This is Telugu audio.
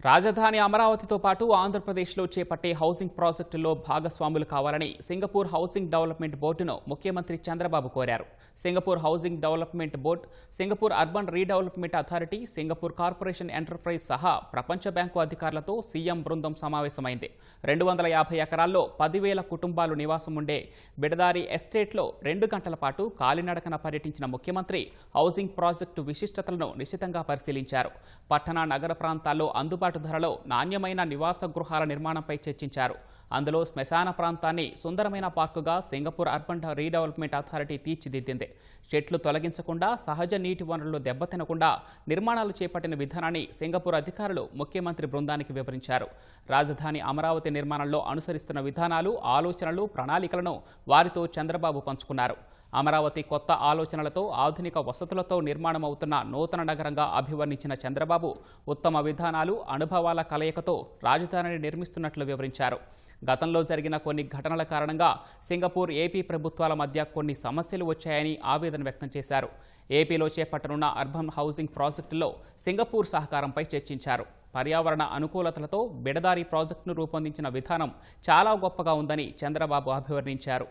రాజధాని అమరావతితో పాటు ఆంధ్రప్రదేశ్లో చేపట్టే హౌసింగ్ ప్రాజెక్టుల్లో భాగస్వాములు కావాలని సింగపూర్ హౌసింగ్ డెవలప్మెంట్ బోర్డును ముఖ్యమంత్రి చంద్రబాబు కోరారు. Singapore housing development board, Singapore urban redevelopment authority, Singapore corporation enterprise సహా ప్రపంచ బ్యాంకు అధికారులతో సీఎం బృందం సమావేశమైంది. 250 ఎకరాల్లో 10,000 కుటుంబాలు నివాసం ఉండే బిడదారి ఎస్టేట్లో 2 గంటల పాటు కాలినడకన పర్యటించిన ముఖ్యమంత్రి హౌసింగ్ ప్రాజెక్టు విశిష్టతలను నిశితంగా పరిశీలించారు. పట్టణ నగర ప్రాంతాల్లో అందుబాటు ధరలో నాణ్యమైన నివాస గృహాల నిర్మాణంపై చర్చించారు. అందులో శ్మశాన ప్రాంతాన్ని సుందరమైన పార్కుగా సింగపూర్ అర్బన్ రీడెవలప్మెంట్ అథారిటీ తీర్చిదిద్దింది. చెట్లు తొలగించకుండా, సహజ నీటి వనరులు దెబ్బతినకుండా నిర్మాణాలు చేపట్టిన విధానాన్ని సింగపూర్ అధికారులు ముఖ్యమంత్రి బృందానికి వివరించారు. రాజధాని అమరావతి నిర్మాణంలో అనుసరిస్తున్న విధానాలు, ఆలోచనలు, ప్రణాళికలను వారితో చంద్రబాబు పంచుకున్నారు. అమరావతి కొత్త ఆలోచనలతో, ఆధునిక వసతులతో నిర్మాణమవుతున్న నూతన నగరంగా అభివర్ణించిన చంద్రబాబు ఉత్తమ విధానాలు, అనుభవాల కలయికతో రాజధానిని నిర్మిస్తున్నట్లు వివరించారు. గతంలో జరిగిన కొన్ని ఘటనల కారణంగా సింగపూర్, ఏపీ ప్రభుత్వాల మధ్య కొన్ని సమస్యలు వచ్చాయని ఆవేదన వ్యక్తం చేశారు. ఏపీలో చేపట్టనున్న అర్బన్ హౌసింగ్ ప్రాజెక్టులో సింగపూర్ సహకారంపై చర్చించారు. పర్యావరణ అనుకూలతలతో బిడదారి ప్రాజెక్టును రూపొందించిన విధానం చాలా గొప్పగా ఉందని చంద్రబాబు అభివర్ణించారు.